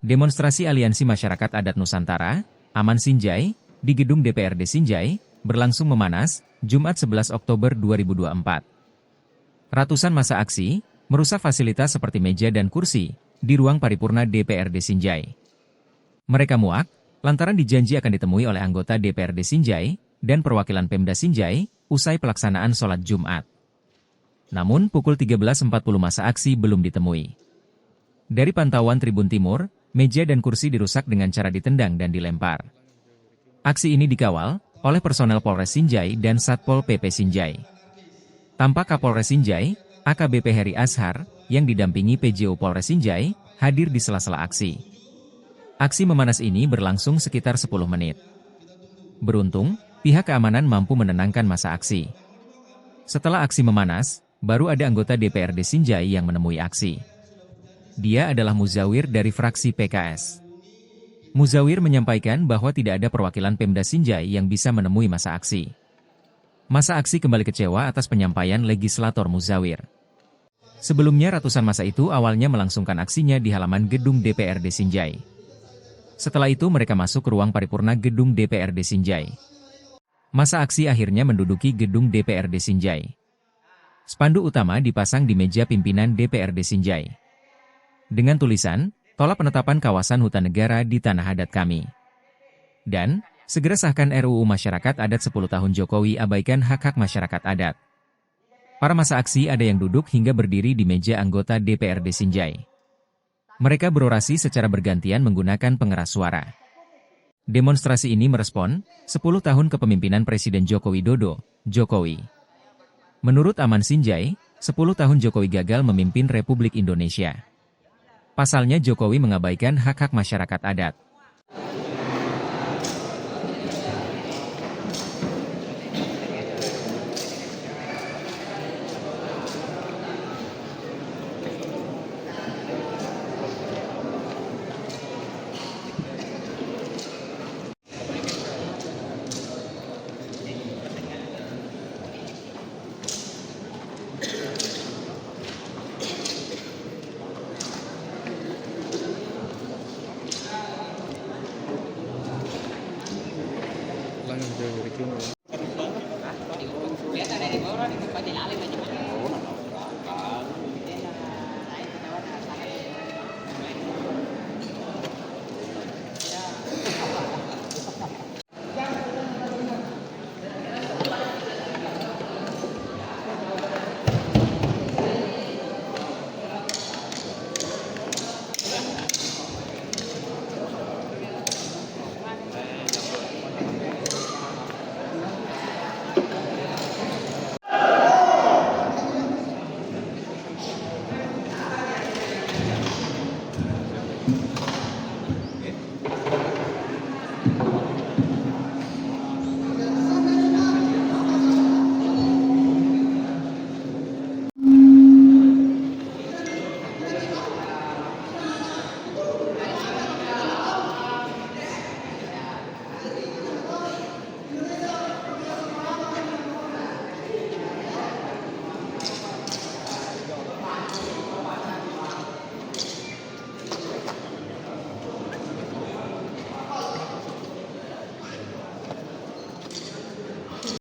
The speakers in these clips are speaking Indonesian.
Demonstrasi Aliansi Masyarakat Adat Nusantara, Aman Sinjai, di gedung DPRD Sinjai, berlangsung memanas, Jumat 11 Oktober 2024. Ratusan massa aksi, merusak fasilitas seperti meja dan kursi, di ruang paripurna DPRD Sinjai. Mereka muak, lantaran dijanji akan ditemui oleh anggota DPRD Sinjai, dan perwakilan Pemda Sinjai, usai pelaksanaan sholat Jumat. Namun pukul 13.40 massa aksi belum ditemui. Dari pantauan Tribun Timur, meja dan kursi dirusak dengan cara ditendang dan dilempar. Aksi ini dikawal oleh personel Polres Sinjai dan Satpol PP Sinjai. Tampak Kapolres Sinjai, AKBP Heri Ashar, yang didampingi PJO Polres Sinjai, hadir di sela-sela aksi. Aksi memanas ini berlangsung sekitar 10 menit. Beruntung, pihak keamanan mampu menenangkan massa aksi. Setelah aksi memanas, baru ada anggota DPRD Sinjai yang menemui aksi. Dia adalah Muzawir dari fraksi PKS. Muzawir menyampaikan bahwa tidak ada perwakilan Pemda Sinjai yang bisa menemui massa aksi. Massa aksi kembali kecewa atas penyampaian legislator Muzawir. Sebelumnya ratusan massa itu awalnya melangsungkan aksinya di halaman gedung DPRD Sinjai. Setelah itu mereka masuk ke ruang paripurna gedung DPRD Sinjai. Massa aksi akhirnya menduduki gedung DPRD Sinjai. Spanduk utama dipasang di meja pimpinan DPRD Sinjai. Dengan tulisan, tolak penetapan kawasan hutan negara di tanah adat kami. Dan, segera sahkan RUU Masyarakat Adat 10 tahun Jokowi abaikan hak-hak masyarakat adat. Para massa aksi ada yang duduk hingga berdiri di meja anggota DPRD Sinjai. Mereka berorasi secara bergantian menggunakan pengeras suara. Demonstrasi ini merespon 10 tahun kepemimpinan Presiden Joko Widodo, Jokowi. Menurut Aman Sinjai, 10 tahun Jokowi gagal memimpin Republik Indonesia. Pasalnya Jokowi mengabaikan hak-hak masyarakat adat.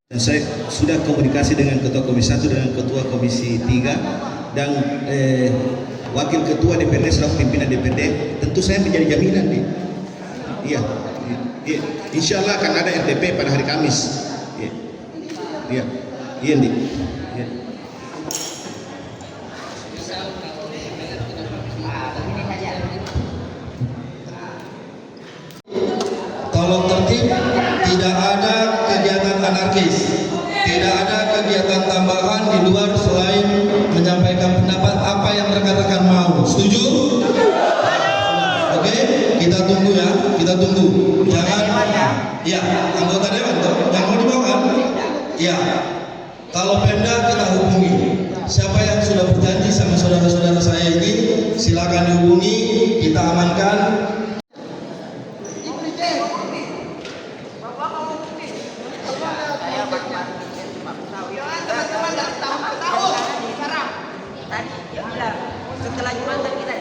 Dan saya sudah komunikasi dengan Ketua Komisi 1 dan Ketua Komisi 3 dan Wakil Ketua DPRD selaku pimpinan DPRD. Tentu saya menjadi jaminan nih. Iya, insya Allah akan ada RTP pada hari Kamis. Iya, iya nih. Iya. Tolong tertib, tidak ada kegiatan anarkis, tidak ada kegiatan tambahan di luar selain menyampaikan pendapat apa yang rekan-rekan mau. Setuju? Oke, kita tunggu ya, kita tunggu. Jangan, ya, anggota dewan toh, yang mau dibawa kan? Ya, kalau Pemda kita hubungi. Siapa yang sudah berjanji sama saudara-saudara saya ini, silakan dihubungi, kita amankan. Tadi dia bilang setelah Jumatan kita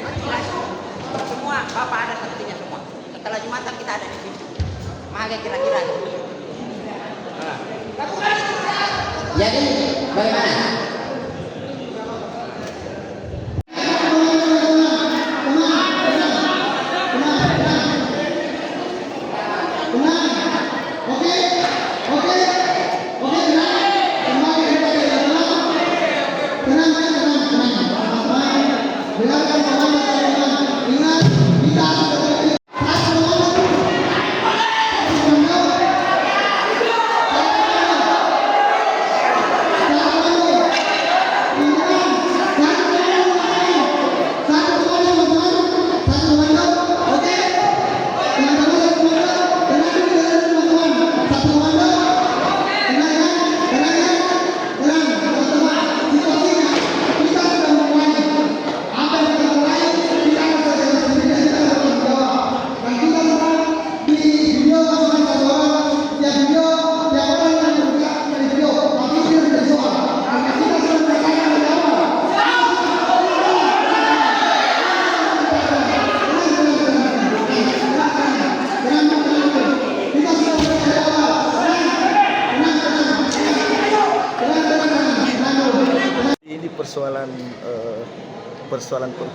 semua Bapak ada Kalimantan kita ada di situ. Mahal ya kira-kira. Jadi bagaimana? Ini persoalan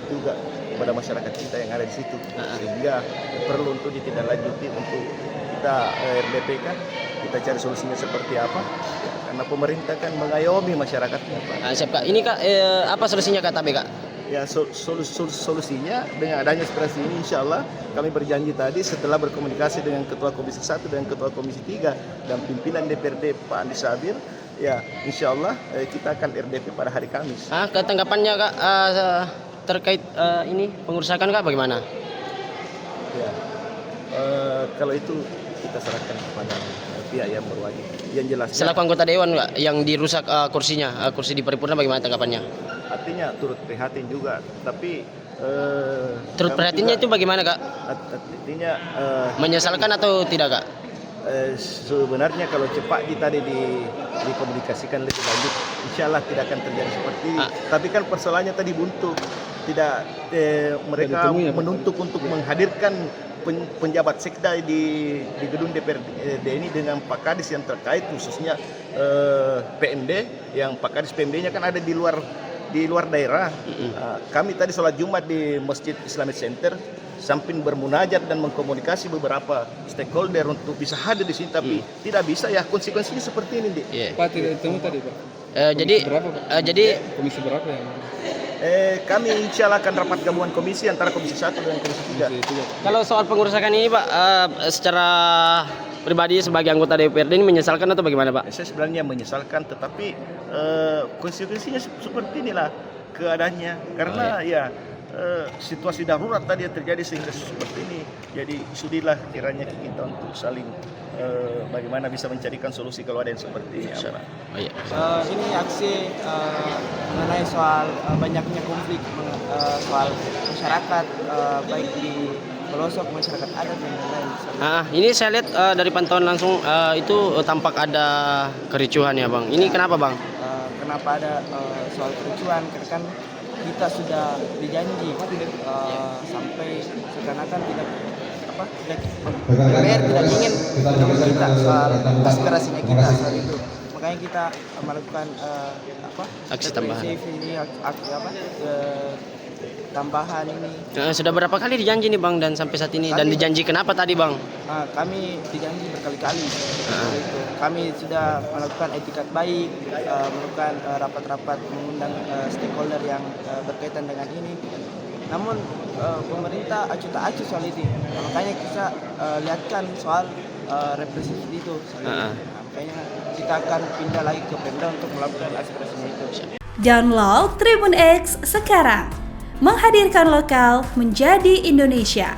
juga kepada masyarakat kita yang ada di situ, sehingga perlu untuk ditindaklanjuti untuk kita RDP kan kita cari solusinya seperti apa, karena pemerintah kan mengayomi masyarakatnya, Pak. Siap Kak. Ini Kak apa solusinya Kak tapi Kak? Ya solusinya dengan adanya aspirasi ini, insya Allah kami berjanji tadi setelah berkomunikasi dengan Ketua Komisi 1 dan Ketua Komisi 3 dan pimpinan DPRD Pak Andi Sabir, ya insya Allah kita akan RDP pada hari Kamis. Ketanggapannya Kak terkait ini pengurusakan Kak bagaimana? Ya, kalau itu kita serahkan kepada pihak yang berwajib. Yang jelas. Selaku anggota dewan Kak yang dirusak kursinya, kursi di paripurna bagaimana tanggapannya? Artinya turut prihatin juga, tapi Turut prihatinnya itu bagaimana Kak? artinya Menyesalkan atau tidak Kak? sebenarnya kalau cepat tadi dikomunikasikan lebih lanjut, insya Allah tidak akan terjadi seperti ini. Tapi kan persoalannya tadi buntu, tidak mereka menuntut untuk menghadirkan penjabat sekda di gedung DPRD ini dengan Pak Kadis yang terkait, khususnya PMD, yang Pak Kadis PMD-nya kan ada di luar daerah. Kami tadi sholat Jumat di Masjid Islamic Center sambil bermunajat dan mengkomunikasi beberapa stakeholder untuk bisa hadir di sini, tapi tidak bisa, ya konsekuensinya seperti ini, Dik. Pak tidak ketemu tadi Pak? Jadi Komisi berapa yang? Kami insya Allah akan rapat gabungan komisi antara Komisi 1 dan Komisi 3. kalau soal pengurusakan ini Pak secara pribadi sebagai anggota DPRD ini menyesalkan atau bagaimana Pak? Saya sebenarnya menyesalkan, tetapi konsekuensinya seperti inilah keadaannya, karena situasi darurat tadi yang terjadi sehingga seperti ini. Jadi sudilah kiranya kita untuk saling bagaimana bisa mencarikan solusi kalau ada yang seperti ini. Ini aksi mengenai soal banyaknya konflik soal masyarakat, baik di pelosok masyarakat adat dan lain-lain. Ini saya lihat dari pantauan langsung itu tampak ada kericuhan ya Bang. Ini kenapa Bang? Kenapa ada soal kericuhan? Karena kan kita sudah dijanji sampai seakan-akan DPR tidak ingin kita soal aspirasinya kita soal itu. Makanya kita melakukan aksi tambahan. Tambahan ini. Sudah berapa kali dijanji nih Bang dan sampai saat ini dan dijanji kenapa tadi Bang? Kami dijanji berkali-kali. Kami sudah melakukan etikat baik, melakukan rapat-rapat mengundang stakeholder yang berkaitan dengan ini. Namun pemerintah acuh tak acuh soal itu. Makanya kita lihatkan soal represif itu. Makanya kita akan pindah lagi ke Pemda untuk melakukan aspirasinya itu. Download Tribun X sekarang. Menghadirkan lokal menjadi Indonesia.